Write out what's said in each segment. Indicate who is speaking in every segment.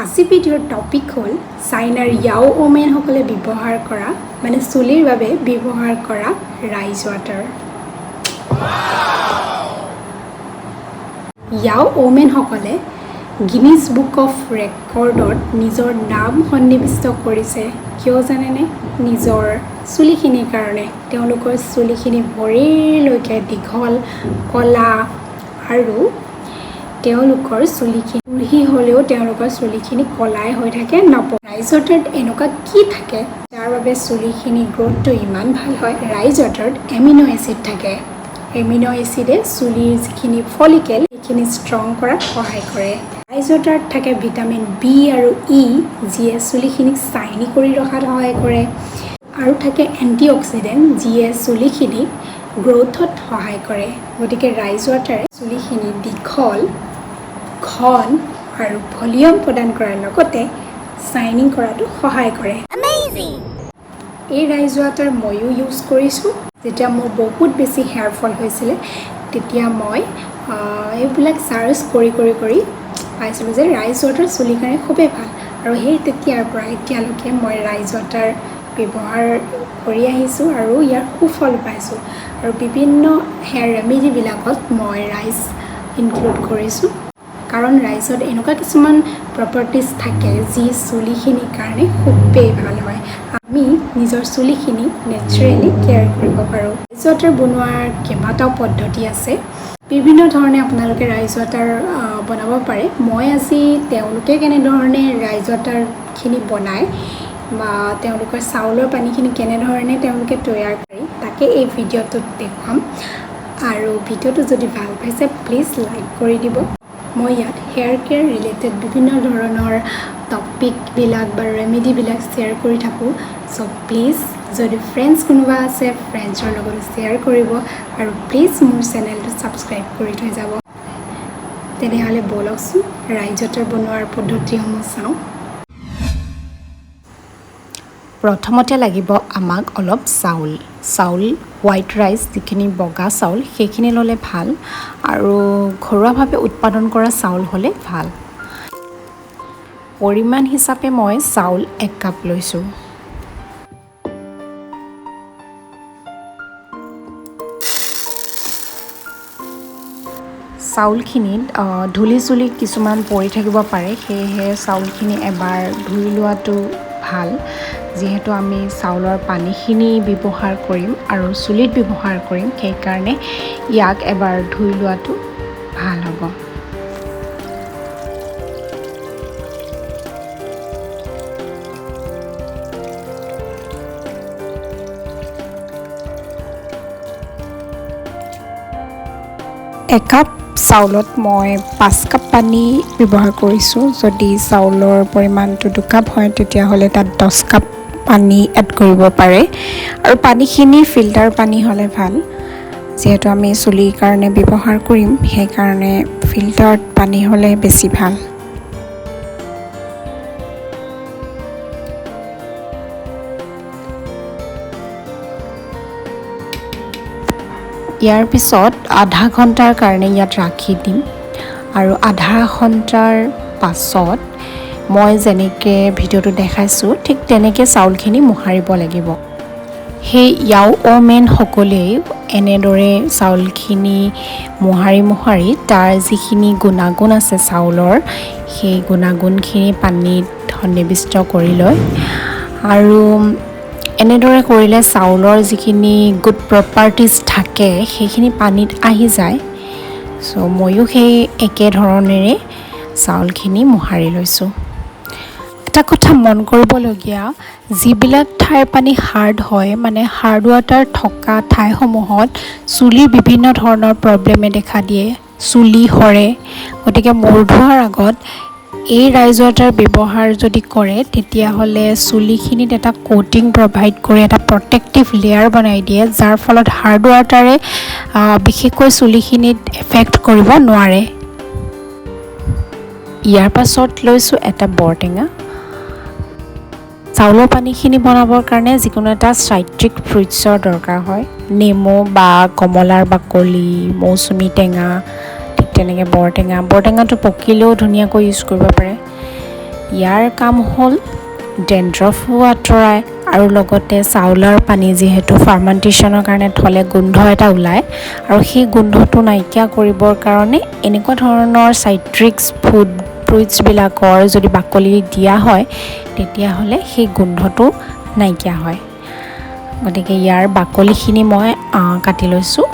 Speaker 1: আজি ভিডিঅ'ৰ টপিক হ'ল চাইনাৰ য়াও ওমেনসকলে ব্যৱহাৰ কৰা মানে চুলিৰ বাবে ব্যৱহাৰ কৰা ৰাইজ ৱাটাৰ। য়াও ওমেনসকলে গিনিজ বুক অফ ৰেকৰ্ডত নিজৰ নাম সন্নিৱিষ্ট কৰিছে। কিয় জানেনে? নিজৰ চুলিখিনিৰ কাৰণে। তেওঁলোকৰ চুলিখিনি ভৰিলৈকে দীঘল, কলা আৰু তেওঁলোকৰ চুলিখিনি বুঢ়ী হ'লেও তেওঁলোকৰ চুলিখিনি কলাই হৈ থাকে নপকে। ৰাইজ ৱাটাৰত এনেকুৱা কি থাকে যাৰ বাবে চুলিখিনি গ্ৰ'থটো ইমান ভাল হয়? ৰাইজ ৱাটাৰত এমিনো এচিড থাকে। এমিনো এচিডে চুলিৰ যিখিনি ফলিকেল সেইখিনি ষ্ট্ৰং কৰাত সহায় কৰে। ৰাইজ ৱাটাৰত থাকে ভিটামিন বি আৰু ই, যিয়ে চুলিখিনিক চাইনি কৰি ৰখাত সহায় কৰে। আৰু থাকে এণ্টি অক্সিডেণ্ট, যিয়ে চুলিখিনিক গ্ৰ'থত সহায় কৰে। গতিকে ৰাইজ ৱাটাৰে চুলিখিনি দীঘল, ঘন আৰু ভলিউম প্ৰদান কৰাৰ লগতে চাইনিং কৰাটো সহায় কৰে। এই ৰাইজ ৱাটাৰ ময়ো ইউজ কৰিছোঁ। যেতিয়া মোৰ বহুত বেছি হেয়াৰ ফল হৈছিলে তেতিয়া মই এইবিলাক চাৰ্চ কৰি পাইছিলোঁ যে ৰাইজ ৱাটাৰ চুলিৰ কাৰণে খুবেই ভাল। আৰু সেই তেতিয়াৰ পৰা এতিয়ালৈকে মই ৰাইজ ৱাটাৰ ব্যৱহাৰ কৰি আহিছোঁ আৰু ইয়াৰ সুফল পাইছোঁ। আৰু বিভিন্ন হেয়াৰ ৰেমেডিবিলাকত মই ৰাইজ ইনক্লুড কৰিছোঁ, কাৰণ ৰাইজত এনেকুৱা কিছুমান প্ৰপাৰ্টিজ থাকে যি চুলিখিনিৰ কাৰণে খুবেই ভাল হয়। আমি নিজৰ চুলিখিনি নেচাৰেলি কেয়াৰ কৰিব পাৰোঁ। ৰাইজ ৱাটাৰ বনোৱাৰ কেইবাটাও পদ্ধতি আছে। বিভিন্ন ধৰণে আপোনালোকে ৰাইজ ৱাটাৰ বনাব পাৰে। মই আজি তেওঁলোকে কেনেধৰণে ৰাইজ ৱাটাৰখিনি বনায় বা তেওঁলোকৰ চাউলৰ পানীখিনি কেনেধৰণে তেওঁলোকে তৈয়াৰ কৰে তাকে এই ভিডিঅ'টোত দেখুৱাম। আৰু ভিডিঅ'টো যদি ভাল পাইছে প্লিজ লাইক কৰি দিব। মই ইয়াত হেয়াৰ কেয়াৰ ৰিলেটেড বিভিন্ন ধৰণৰ টপিকবিলাক বা ৰেমেডিবিলাক শ্বেয়াৰ কৰি থাকোঁ। চ' প্লিজ যদি ফ্ৰেণ্ডছ কোনোবা আছে ফ্ৰেণ্ডছৰ লগত শ্বেয়াৰ কৰিব আৰু প্লিজ মোৰ চেনেলটো ছাবস্ক্ৰাইব কৰি থৈ যাব। তেনেহ'লে ব'লকচোন ৰাইজ ৱাটাৰ বনোৱাৰ পদ্ধতিসমূহ চাওঁ। প্ৰথমতে লাগিব আমাক অলপ চাউল হোৱাইট ৰাইচ, যিখিনি বগা চাউল সেইখিনি ল'লে ভাল আৰু ঘৰুৱাভাৱে উৎপাদন কৰা চাউল হ'লে ভাল। পৰিমাণ হিচাপে মই চাউল 1 কাপ লৈছোঁ। চাউলখিনিত ধূলি চুলি কিছুমান পৰি থাকিব পাৰে, সেয়েহে চাউলখিনি এবাৰ ধুই লোৱাটো ভাল। যিহেতু আমি চাউলৰ পানীখিনি ব্যৱহাৰ কৰিম আৰু চুলিত ব্যৱহাৰ কৰিম, সেইকাৰণে ইয়াক এবাৰ ধুই লোৱাটো ভাল হ'ব। একাপ চাউলত মই 5 কাপ পানী ব্যৱহাৰ কৰিছোঁ। যদি চাউলৰ পৰিমাণটো 2 কাপ হয় তেতিয়াহ'লে তাত 10 কাপ পানী এড কৰিব পাৰে। আৰু পানীখিনি ফিল্টাৰ পানী হ'লে ভাল। যিহেতু আমি চুলিৰ কাৰণে ব্যৱহাৰ কৰিম সেইকাৰণে ফিল্টাৰ্ড পানী হ'লে বেছি ভাল। ইয়াৰ পিছত আধা ঘণ্টাৰ কাৰণে ইয়াত ৰাখি দিম আৰু আধা ঘণ্টাৰ পাছত মই যেনেকৈ ভিডিঅ'টো দেখাইছোঁ ঠিক তেনেকৈ চাউলখিনি মোহাৰিব লাগিব। সেই য়াও ওমেনসকলেই এনেদৰে চাউলখিনি মোহাৰি তাৰ যিখিনি গুণাগুণ আছে চাউলৰ, সেই গুণাগুণখিনি পানীত সন্নিৱিষ্ট কৰি লয়। আৰু এনেদৰে কৰিলে চাউলৰ যিখিনি গুড প্ৰপাৰ্টিজ থাকে সেইখিনি পানীত আহি যায়। চ' ময়ো সেই একেধৰণেৰে চাউলখিনি মোহাৰি লৈছোঁ। এটা কথা মন কৰিবলগীয়া, যিবিলাক ঠাইৰ পানী হাৰ্ড হয় মানে হাৰ্ড ৱাটাৰ থকা ঠাইসমূহত চুলিৰ বিভিন্ন ধৰণৰ প্ৰব্লেমে দেখা দিয়ে, চুলি সৰে। গতিকে মূৰ ধোৱাৰ আগত এই ৰাইজ ৱাটাৰ ব্যৱহাৰ যদি কৰে তেতিয়াহ'লে চুলিখিনিত এটা কোটিং প্ৰভাইড কৰি এটা প্ৰটেক্টিভ লেয়াৰ বনাই দিয়ে, যাৰ ফলত হাৰ্ড ৱাটাৰে বিশেষকৈ চুলিখিনিত এফেক্ট কৰিব নোৱাৰে। ইয়াৰ পাছত লৈছোঁ এটা বৰটেঙা। চাউলৰ পানীখিনি বনাবৰ কাৰণে যিকোনো এটা চাইট্ৰিক ফ্ৰুইটছৰ দৰকাৰ হয়। নেমু বা কমলাৰ বাকলি, মৌচুমী টেঙা, ঠিক তেনেকৈ বৰটেঙাটো পকিলেও ধুনীয়াকৈ ইউজ কৰিব পাৰে।
Speaker 2: ইয়াৰ কাম হ'ল ডেণ্ড্ৰফো আঁতৰাই আৰু লগতে চাউলৰ পানী যিহেতু ফাৰ্মেণ্টেশ্যনৰ কাৰণে থ'লে গোন্ধ এটা ওলায় আৰু সেই গোন্ধটো নাইকিয়া কৰিবৰ কাৰণে এনেকুৱা ধৰণৰ চাইট্ৰিক্স ফ্ৰুইটছবিলাকৰ যদি বাকলি দিয়া হয় তেতিয়াহ'লে সেই গোন্ধটো নাইকিয়া হয়। গতিকে ইয়াৰ বাকলিখিনি মই কাটি লৈছোঁ।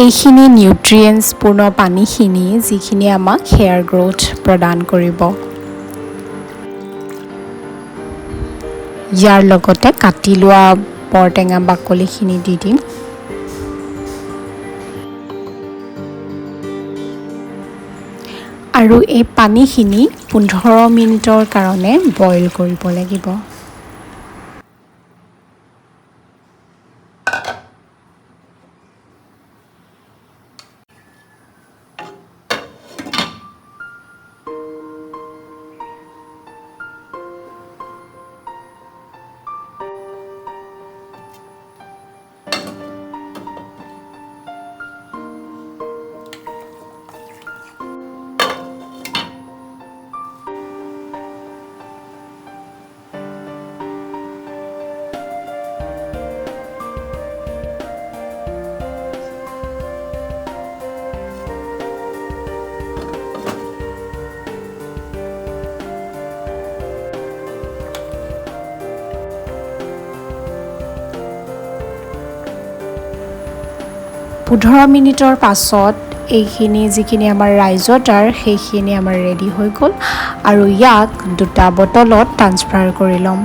Speaker 2: এইখিনি নিউট্ৰিয়েণ্টছপূৰ্ণ পানীখিনি যিখিনি আমাক হেয়াৰ গ্ৰ'থ প্ৰদান কৰিব। ইয়াৰ লগতে কাটি লোৱা বৰটেঙা বাকলিখিনি দি দিম। আৰু এই পানীখিনি 15 মিনিটৰ কাৰণে বইল কৰিব লাগিব। পোন্ধৰ মিনিটৰ পাছত এইখিনি যিখিনি আমাৰ ৰাইচ ৱাটাৰ সেইখিনি আমাৰ ৰেডি হৈ গ'ল আৰু ইয়াক দুটা বটলত ট্ৰান্সফাৰ কৰি ল'ম।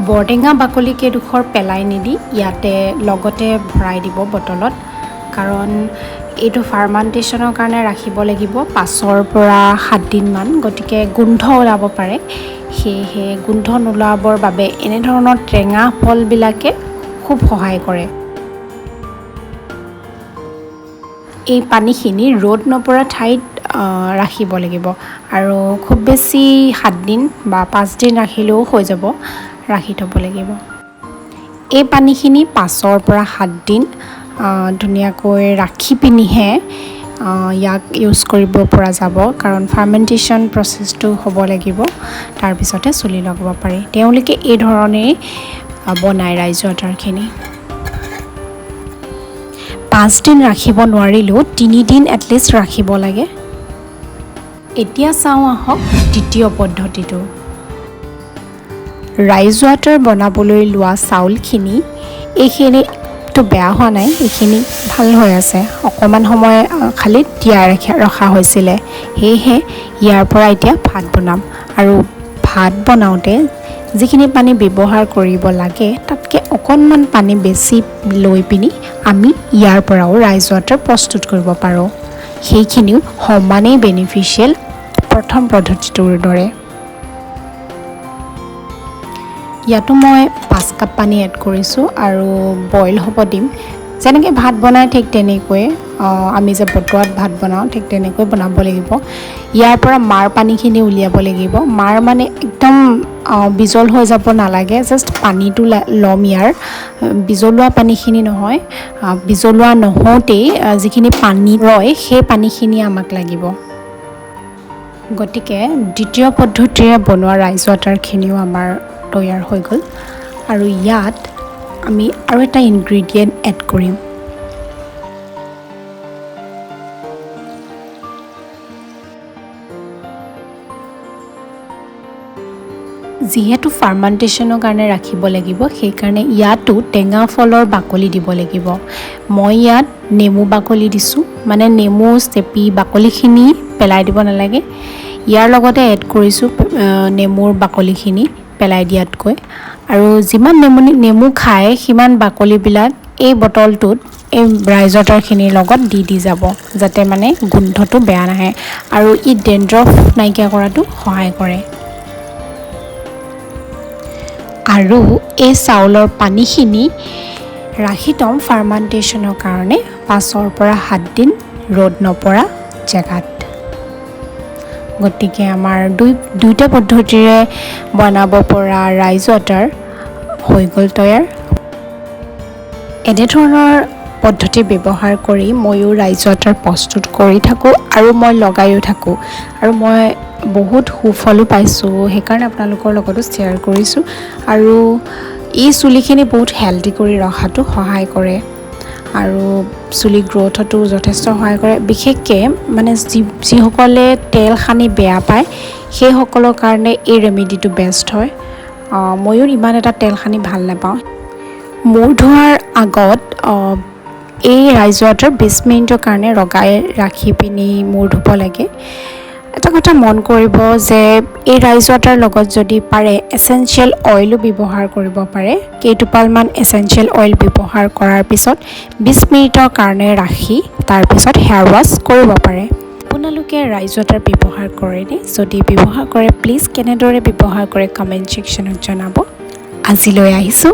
Speaker 2: বৰটেঙা বাকলি কেইডোখৰ পেলাই নিদি ইয়াতে লগতে ভৰাই দিব বটলত, কাৰণ এইটো ফাৰ্মেণ্টেশ্যনৰ কাৰণে ৰাখিব লাগিব 5ৰ পৰা 7 দিনমান, গতিকে গোন্ধ ওলাব পাৰে। সেয়েহে গোন্ধ নোলাবৰ বাবে এনেধৰণৰ টেঙা ফলবিলাকে খুব সহায় কৰে। এই পানীখিনি ৰ'দ নপৰা ঠাইত ৰাখিব লাগিব আৰু খুব বেছি 7 দিন বা 5 দিন ৰাখিলেও হৈ যাব, ৰাখি থ'ব লাগিব। এই পানীখিনি 5ৰ পৰা 7 দিন ধুনীয়াকৈ ৰাখি পিনিহে ইয়াক ইউজ কৰিব পৰা যাব, কাৰণ ফাৰ্মেণ্টেশ্যন প্ৰচেছটো হ'ব লাগিব, তাৰপিছতে চুলি লগাব পাৰি। তেওঁলোকে এই ধৰণেই বনায় ৰাইচ ৱাটাৰখিনি। 5 দিন ৰাখিব নোৱাৰিলেও 3 দিন এটলিষ্ট ৰাখিব লাগে। এতিয়া চাওঁ আহক দ্বিতীয় পদ্ধতিটো। ৰাইচ ৱাটাৰ বনাবলৈ লোৱা চাউলখিনি, এইখিনিতো বেয়া হোৱা নাই, এইখিনি ভাল হৈ আছে। অকণমান সময় খালি তিয়াই ৰখা হৈছিলে, সেয়েহে ইয়াৰ পৰা এতিয়া ভাত বনাম। আৰু ভাত বনাওঁতে যিখিনি পানী ব্যৱহাৰ কৰিব লাগে তাতকৈ অকণমান পানী বেছি লৈ পিনি আমি ইয়াৰ পৰাও ৰাইচ ৱাটাৰ প্ৰস্তুত কৰিব পাৰোঁ। সেইখিনিও সমানেই বেনিফিচিয়েল প্ৰথম পদ্ধতিটোৰ দৰে। ইয়াতো মই 5 কাপ পানী এড কৰিছোঁ আৰু বইল হ'ব দিম। যেনেকৈ ভাত বনাই ঠিক তেনেকৈ আমি যে বতোৱাত ভাত বনাওঁ ঠিক তেনেকৈ বনাব লাগিব। ইয়াৰ পৰা মাৰ পানীখিনি উলিয়াব লাগিব। মাৰ মানে একদম বিজল হৈ যাব নালাগে, জাষ্ট পানীটো ল'ম ইয়াৰ, বিজলোৱা পানীখিনি নহয়। বিজলোৱা নহওঁতেই যিখিনি পানী ৰয় সেই পানীখিনি আমাক লাগিব। গতিকে দ্বিতীয় পদ্ধতিৰে বনোৱা ৰাইচ ৱাটাৰখিনিও আমাৰ তৈয়াৰ হৈ গ'ল আৰু ইয়াত আমি আৰু এটা ইনগ্ৰিডিয়েণ্ট এড কৰিম। যিহেতু ফাৰ্মেণ্টেশ্যনৰ কাৰণে ৰাখিব লাগিব, সেইকাৰণে ইয়াতো টেঙা ফলৰ বাকলি দিব লাগিব। মই ইয়াত নেমু বাকলি দিছোঁ, মানে নেমু চেপি বাকলিখিনি পেলাই দিব নালাগে। ইয়াৰ লগতে এড কৰিছোঁ নেমুৰ বাকলিখিনি পেলাই দিয়াতকৈ। আৰু যিমান নেমু খায় সিমান বাকলিবিলাক এই বটলটোত এই ৰাইচ ৱাটাৰখিনিৰ লগত দি যাব, যাতে মানে গোন্ধটো বেয়া নাহে আৰু ই ডেণ্ড্ৰফ নাইকিয়া কৰাটো সহায় কৰে। আৰু এই চাউলৰ পানীখিনি ৰাখি থ'ম ফাৰ্মেণ্টেশ্যনৰ কাৰণে 5 পৰা 7 দিন ৰ'দ নপৰা জেগাত। গতিকে আমাৰ দুইটা পদ্ধতিৰে বনাব পৰা ৰাইচ ৱাটাৰ হৈ গ'ল তৈয়াৰ। এনেধৰণৰ পদ্ধতি ব্যৱহাৰ কৰি ময়ো ৰাইচ ৱাটাৰ প্ৰস্তুত কৰি থাকোঁ আৰু মই লগায়ো থাকোঁ আৰু মই বহুত সুফলো পাইছোঁ, সেইকাৰণে আপোনালোকৰ লগতো শ্বেয়াৰ কৰিছোঁ। আৰু এই চুলিখিনি বহুত হেল্ডি কৰি ৰখাটো সহায় কৰে আৰু চুলি গ্ৰ'থতো যথেষ্ট সহায় কৰে। বিশেষকৈ মানে যিসকলে তেল সানি বেয়া পায় সেইসকলৰ কাৰণে এই ৰেমেডিটো বেষ্ট হয়। ময়ো ইমান এটা তেল সানি ভাল নাপাওঁ। মূৰ ধোৱাৰ আগত এই ৰাইচ ৱাটাৰ 20 মিনিটৰ কাৰণে ৰগাই ৰাখি পিনি মূৰ ধুব লাগে। এটা কথা মন কৰিব যে এই ৰাইচ ৱাটাৰ লগত যদি পাৰে এচেঞ্চিয়েল অইলো ব্যৱহাৰ কৰিব পাৰে। কেইটোপালমান এচেঞ্চিয়েল অইল ব্যৱহাৰ কৰাৰ পিছত 20 মিনিটৰ কাৰণে ৰাখি তাৰপিছত হেয়াৰ ৱাছ কৰিব পাৰে। আপোনালোকে ৰাইচ ৱাটাৰ ব্যৱহাৰ কৰেনে? যদি ব্যৱহাৰ কৰে প্লিজ কেনেদৰে ব্যৱহাৰ কৰে কমেণ্ট ছেকশ্যনত জনাব। আজিলৈ আহিছোঁ।